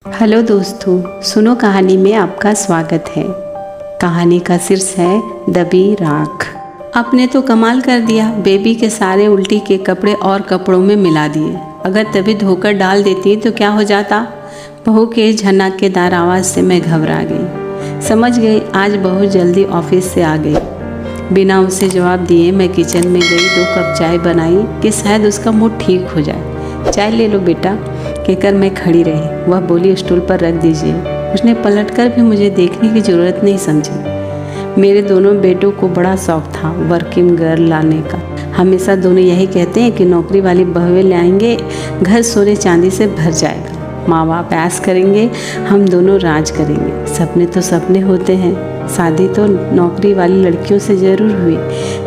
Hello दोस्तों, सुनो कहानी में आपका स्वागत है। कहानी का शीर्ष है दबी राख। आपने तो कमाल कर दिया, बेबी के सारे उल्टी के कपड़े और कपड़ों में मिला दिए। अगर तभी धोकर डाल देती तो क्या हो जाता। बहू के झनाकेदार आवाज़ से मैं घबरा गई। समझ गई आज बहू जल्दी ऑफिस से आ गई। बिना उसे जवाब दिए मैं किचन में गई, 2 कप चाय बनाई कि शायद उसका मूड ठीक हो जाए। चाय ले लो बेटा, कहकर मैं खड़ी रही। वह बोली स्टूल पर रख दीजिए। उसने पलटकर भी मुझे देखने की ज़रूरत नहीं समझी। मेरे दोनों बेटों को बड़ा शौक था वर्किंग गर्ल लाने का। हमेशा दोनों यही कहते हैं कि नौकरी वाली बहुएं लाएंगे, घर सोने चांदी से भर जाएगा। माँ बाप ऐश करेंगे, हम दोनों राज करेंगे। सपने तो सपने होते हैं। शादी तो नौकरी वाली लड़कियों से ज़रूर हुई,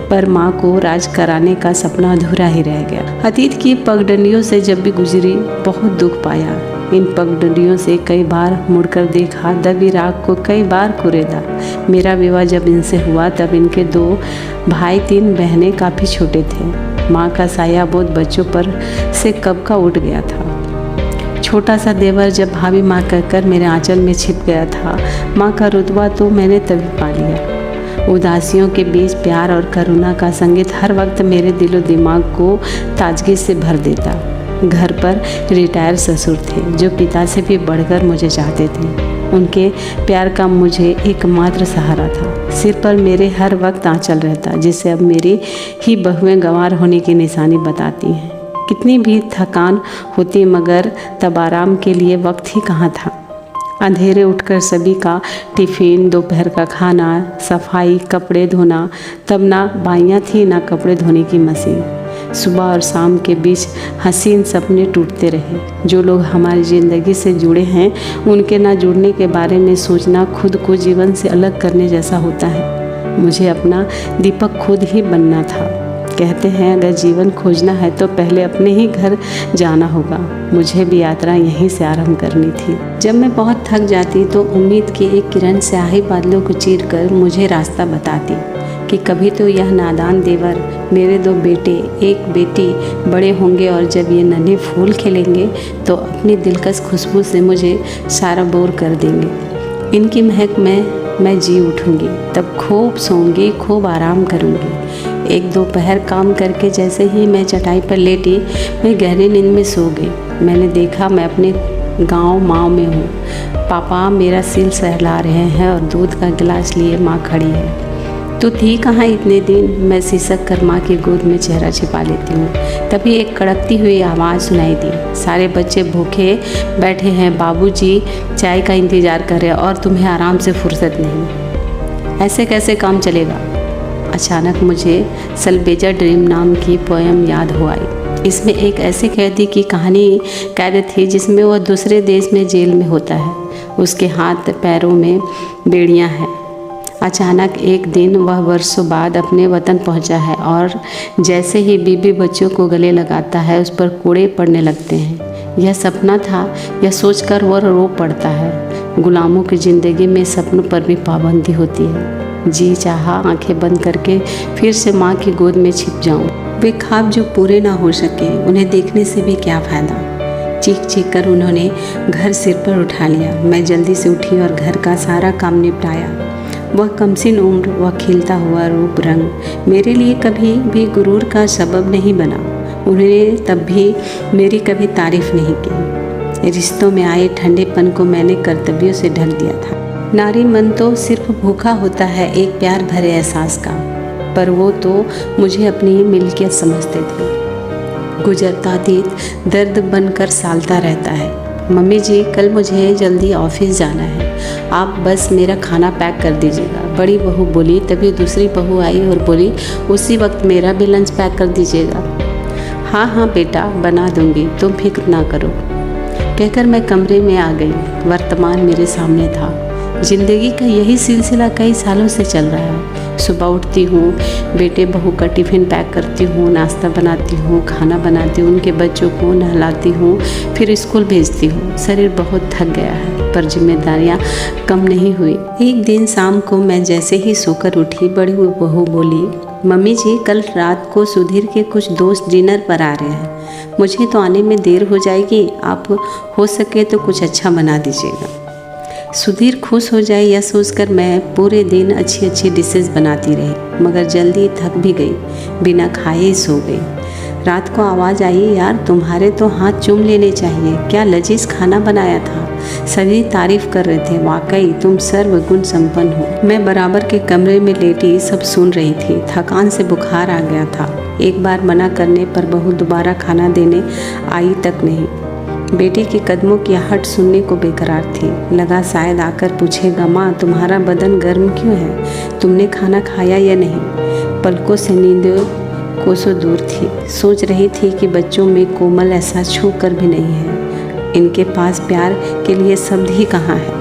पर माँ को राज कराने का सपना अधूरा ही रह गया। अतीत की पगडंडियों से जब भी गुजरी बहुत दुख पाया। इन पगडंडियों से कई बार मुड़कर देखा, दबी राख को कई बार कुरेदा। मेरा विवाह जब इनसे हुआ तब इनके 2 भाई 3 बहनें काफ़ी छोटे थे। माँ का साया बोझ बच्चों पर से कब का उठ गया था। छोटा सा देवर जब भाभी माँ कहकर मेरे आंचल में छिप गया था, माँ का रुतबा तो मैंने तभी पा लिया। उदासियों के बीच प्यार और करुणा का संगीत हर वक्त मेरे दिलो दिमाग को ताजगी से भर देता। घर पर रिटायर ससुर थे जो पिता से भी बढ़कर मुझे चाहते थे। उनके प्यार का मुझे एकमात्र सहारा था। सिर पर मेरे हर वक्त आंचल रहता, जिसे अब मेरी ही बहुएं गंवार होने की निशानी बताती हैं। कितनी भी थकान होती मगर तब आराम के लिए वक्त ही कहाँ था। अंधेरे उठकर सभी का टिफ़िन, दोपहर का खाना, सफाई, कपड़े धोना। तब ना बाइयाँ थी ना कपड़े धोने की मशीन। सुबह और शाम के बीच हसीन सपने टूटते रहे। जो लोग हमारी ज़िंदगी से जुड़े हैं उनके ना जुड़ने के बारे में सोचना खुद को जीवन से अलग करने जैसा होता है। मुझे अपना दीपक खुद ही बनना था। कहते हैं अगर जीवन खोजना है तो पहले अपने ही घर जाना होगा। मुझे भी यात्रा यहीं से आरंभ करनी थी। जब मैं बहुत थक जाती तो उम्मीद की एक किरण स्याही बादलों को चीरकर मुझे रास्ता बताती कि कभी तो यह नादान देवर, मेरे 2 बेटे, 1 बेटी बड़े होंगे और जब ये नन्हे फूल खिलेंगे तो अपनी दिलकश खुशबू से मुझे सारा बोर कर देंगे। इनकी महक में मैं जी उठूँगी, तब खूब सोऊंगी, खूब आराम करूँगी। 1-2 पहर काम करके जैसे ही मैं चटाई पर लेटी, मैं गहरी नींद में सो गई। मैंने देखा मैं अपने गांव माँ में हूँ। पापा मेरा सिर सहला रहे हैं और दूध का गिलास लिए माँ खड़ी है। तू थी कहाँ इतने दिन? मैं सिसक कर माँ की गोद में चेहरा छिपा लेती हूँ। तभी एक कड़कती हुई आवाज़ सुनाई दी, सारे बच्चे भूखे बैठे हैं, बाबूजी चाय का इंतज़ार कर रहे हैं और तुम्हें आराम से फुर्सत नहीं। ऐसे कैसे काम चलेगा? अचानक मुझे सलबेजा ड्रीम नाम की पोएम याद हो आई। इसमें एक ऐसे कैदी की कहानी कैद थी जिसमें वह दूसरे देश में जेल में होता है। उसके हाथ पैरों में बेड़ियां हैं। अचानक एक दिन वह वर्षों बाद अपने वतन पहुंचा है और जैसे ही बीबी बच्चों को गले लगाता है उस पर कोड़े पड़ने लगते हैं। यह सपना था, यह सोचकर वह रो पड़ता है। गुलामों की ज़िंदगी में सपनों पर भी पाबंदी होती है। जी चाहा आंखें बंद करके फिर से माँ की गोद में छिप जाऊं। वे ख्वाब जो पूरे ना हो सके उन्हें देखने से भी क्या फ़ायदा। चीख चीख कर उन्होंने घर सिर पर उठा लिया। मैं जल्दी से उठी और घर का सारा काम निपटाया। वह कमसिन उम्र, वह खिलता हुआ रूप रंग मेरे लिए कभी भी गुरूर का सबब नहीं बना। उन्होंने तब भी मेरी कभी तारीफ़ नहीं की। रिश्तों में आए ठंडेपन को मैंने कर्तव्यों से ढक दिया था। नारी मन तो सिर्फ भूखा होता है एक प्यार भरे एहसास का, पर वो तो मुझे अपनी मिल्कियत समझते थे। गुजरता अतीत दर्द बनकर सालता रहता है। मम्मी जी कल मुझे जल्दी ऑफिस जाना है, आप बस मेरा खाना पैक कर दीजिएगा। बड़ी बहू बोली। तभी दूसरी बहू आई और बोली उसी वक्त मेरा भी लंच पैक कर दीजिएगा। हाँ हाँ बेटा बना दूंगी, तुम फिक्र ना करो, कहकर मैं कमरे में आ गई। वर्तमान मेरे सामने था। जिंदगी का यही सिलसिला कई सालों से चल रहा है। सुबह उठती हूँ, बेटे बहू का टिफ़िन पैक करती हूँ, नाश्ता बनाती हूँ, खाना बनाती हूँ, उनके बच्चों को नहलाती हूँ, फिर स्कूल भेजती हूँ। शरीर बहुत थक गया है, पर जिम्मेदारियाँ कम नहीं हुई। एक दिन शाम को मैं जैसे ही सोकर उठी, बड़ी बहू बोली, मम्मी जी कल रात को सुधीर के कुछ दोस्त डिनर पर आ रहे हैं, मुझे तो आने में देर हो जाएगी, आप हो सके तो कुछ अच्छा बना दीजिएगा। सुधीर खुश हो जाए यह सोचकर मैं पूरे दिन अच्छी अच्छी डिशेस बनाती रही, मगर जल्दी थक भी गई, बिना खाए ही सो गई। रात को आवाज़ आई, यार तुम्हारे तो हाथ चूम लेने चाहिए, क्या लजीज खाना बनाया था। सभी तारीफ कर रहे थे, वाकई तुम सर्वगुण संपन्न हो। मैं बराबर के कमरे में लेटी सब सुन रही थी। थकान से बुखार आ गया था। एक बार मना करने पर बहू दोबारा खाना देने आई तक नहीं। बेटी के कदमों की आहट सुनने को बेकरार थी। लगा शायद आकर पूछेगा, माँ तुम्हारा बदन गर्म क्यों है, तुमने खाना खाया या नहीं। पलकों से नींद कोसों दूर थी। सोच रही थी कि बच्चों में कोमल एहसास छू कर भी नहीं है। इनके पास प्यार के लिए शब्द ही कहाँ है।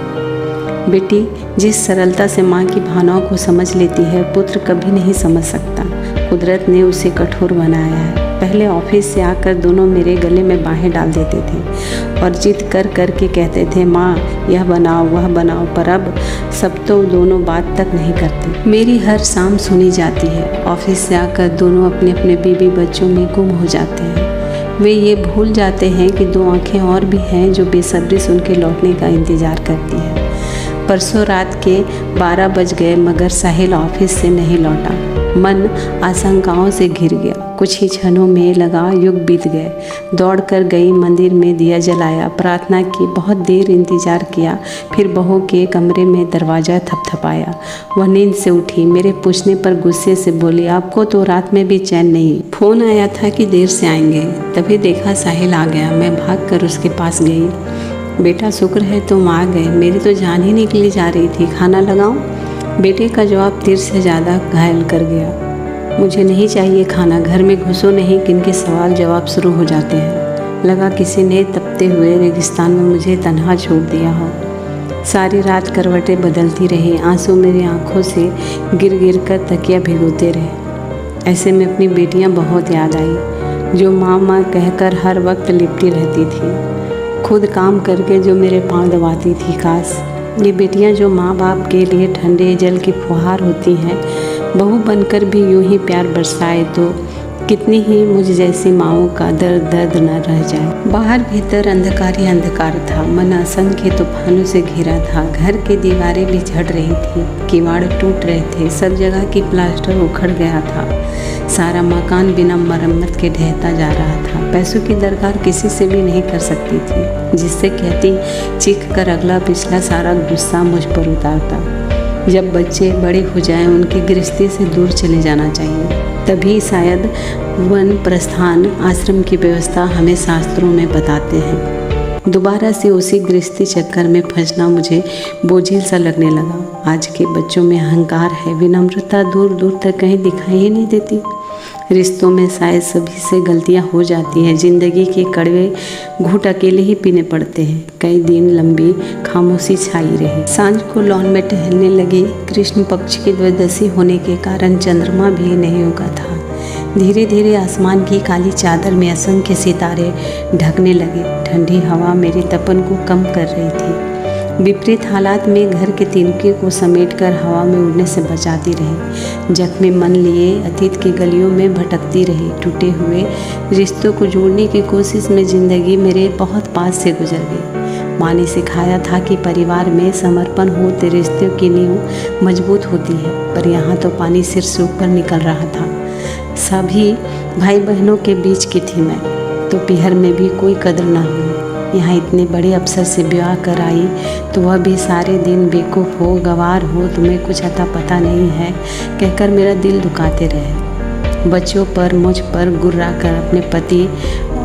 बेटी जिस सरलता से माँ की भावनाओं को समझ लेती है, पुत्र कभी नहीं समझ सकता। कुदरत ने उसे कठोर बनाया है। पहले ऑफिस से आकर दोनों मेरे गले में बाहें डाल देते थे और जिद कर कर के कहते थे, माँ यह बनाओ वह बनाओ, पर अब सब तो दोनों बात तक नहीं करते। मेरी हर शाम सुनी जाती है। ऑफिस से आकर दोनों अपने अपने बीवी बच्चों में गुम हो जाते हैं। वे ये भूल जाते हैं कि दो आंखें और भी हैं जो बेसब्री से उनके लौटने का इंतज़ार करती है। परसों रात के 12 बज गए, मगर साहिल ऑफिस से नहीं लौटा। मन आशंकाओं से घिर गया। कुछ ही क्षणों में लगा युग बीत गए। दौड़कर गई, मंदिर में दिया जलाया, प्रार्थना की, बहुत देर इंतजार किया, फिर बहू के कमरे में दरवाज़ा थपथपाया। वह नींद से उठी, मेरे पूछने पर गुस्से से बोली, आपको तो रात में भी चैन नहीं। फ़ोन आया था कि देर से आएंगे, तभी देखा साहिल आ गया। मैं भाग कर उसके पास गई। बेटा शुक्र है तुम आ गए, मेरी तो जान ही निकली जा रही थी, खाना लगाऊं? बेटे का जवाब तीर से ज़्यादा घायल कर गया। मुझे नहीं चाहिए खाना, घर में घुसो नहीं कि इनके सवाल जवाब शुरू हो जाते हैं। लगा किसी ने तपते हुए रेगिस्तान में मुझे तन्हा छोड़ दिया हो। सारी रात करवटें बदलती रही, आंसू मेरी आंखों से गिर गिर कर तकिया भिगोते रहे। ऐसे में अपनी बेटियां बहुत याद आई, जो माँ माँ कहकर हर वक्त लिपटी रहती थी, खुद काम करके जो मेरे पाँव दबाती थी। काश ये बेटियां जो माँ बाप के लिए ठंडे जल की फुहार होती हैं, बहू बनकर भी यूं ही प्यार बरसाए तो कितनी ही मुझ जैसी माँओं का दर्द दर्द न रह जाए। बाहर भीतर अंधकार ही अंधकार था। मन असंख्य तूफानों से घिरा था। घर की दीवारें भी झड़ रही थी, किवाड़ टूट रहे थे, सब जगह की प्लास्टर उखड़ गया था। सारा मकान बिना मरम्मत के ढहता जा रहा था। पैसों की दरकार किसी से भी नहीं कर सकती थी, जिससे कहती चीख कर अगला पिछला सारा गुस्सा मुझ पर उतारता। जब बच्चे बड़े हो जाएं, उनकी गृहस्थी से दूर चले जाना चाहिए, तभी शायद वन प्रस्थान आश्रम की व्यवस्था हमें शास्त्रों में बताते हैं। दोबारा से उसी गृहस्थी चक्कर में फंसना मुझे बोझिल सा लगने लगा। आज के बच्चों में अहंकार है, विनम्रता दूर दूर तक कहीं दिखाई ही नहीं देती। रिश्तों में शायद सभी से गलतियां हो जाती हैं। ज़िंदगी के कड़वे घूंट अकेले ही पीने पड़ते हैं। कई दिन लंबी खामोशी छाई रही। सांझ को लॉन में टहलने लगी। कृष्ण पक्ष की द्वादशी होने के कारण चंद्रमा भी नहीं उगा था। धीरे धीरे आसमान की काली चादर में असंख्य सितारे ढकने लगे। ठंडी हवा मेरी तपन को कम कर रही थी। विपरीत हालात में घर के तिनके को समेटकर हवा में उड़ने से बचाती रही। जख्मे मन लिए अतीत की गलियों में भटकती रही। टूटे हुए रिश्तों को जोड़ने की कोशिश में ज़िंदगी मेरे बहुत पास से गुजर गई। माँ ने सिखाया था कि परिवार में समर्पण हो तो रिश्तों की नींव मजबूत होती है, पर यहाँ तो पानी सिर से ऊपर निकल रहा था। सभी भाई बहनों के बीच की थी मैं, तो पीहर में भी कोई कदर ना हुई। यहाँ इतने बड़े अफसर से ब्याह कर आई तो वह भी सारे दिन बेवकूफ़ हो, गंवार हो, तुम्हें कुछ अता पता नहीं है कहकर मेरा दिल दुखाते रहे। बच्चों पर मुझ पर गुर्रा कर अपने पति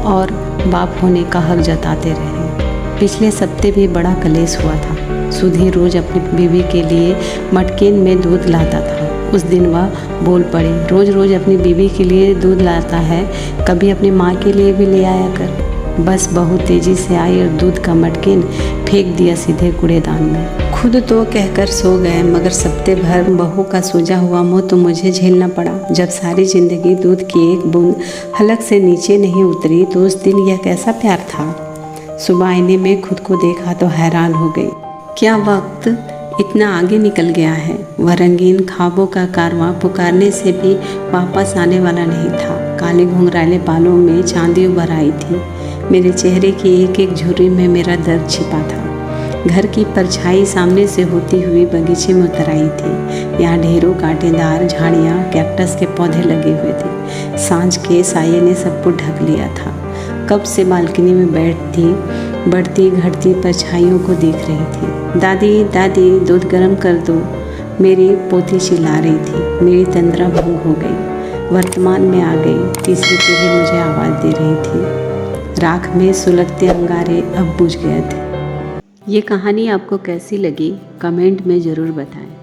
और बाप होने का हक जताते रहे। पिछले सप्ते भी बड़ा कलेश हुआ था। सुधीर रोज़ अपनी बीवी के लिए मटकेन में दूध लाता था। उस दिन वह बोल पड़ी, रोज़ रोज़ अपनी बीवी के लिए दूध लाता है, कभी अपनी माँ के लिए भी ले आया कर। बस बहुत तेज़ी से आई और दूध का मटकेन फेंक दिया सीधे कूड़ेदान में। खुद तो कहकर सो गए, मगर सप्ते भर बहू का सूजा हुआ मुँह तो मुझे झेलना पड़ा। जब सारी जिंदगी दूध की एक बूंद हलक से नीचे नहीं उतरी तो उस दिन यह कैसा प्यार था। सुबह आईने में खुद को देखा तो हैरान हो गई। क्या वक्त इतना आगे निकल गया है। वह रंगीन ख्वाबों का कारवां पुकारने से भी वापस आने वाला नहीं था। काले घुंघराले बालों में चांदी उभर आई थी। मेरे चेहरे की एक एक झुर्री में मेरा दर्द छिपा था। घर की परछाई सामने से होती हुई बगीचे में उतर आई थी। यहाँ ढेरों कांटेदार झाड़ियाँ, कैक्टस के पौधे लगे हुए थे। सांझ के साये ने सबको ढक लिया था। कब से बालकनी में बैठती बढ़ती घटती परछाइयों को देख रही थी। दादी दादी दूध गर्म कर दो, मेरी पोती चिल्ला रही थी। मेरी तंद्रा भंग हो गई, वर्तमान में आ गई। तीसरी पीढ़ी मुझे आवाज़ दे रही थी। राख में सुलगते अंगारे अब बुझ गए थे। ये कहानी आपको कैसी लगी कमेंट में ज़रूर बताएं।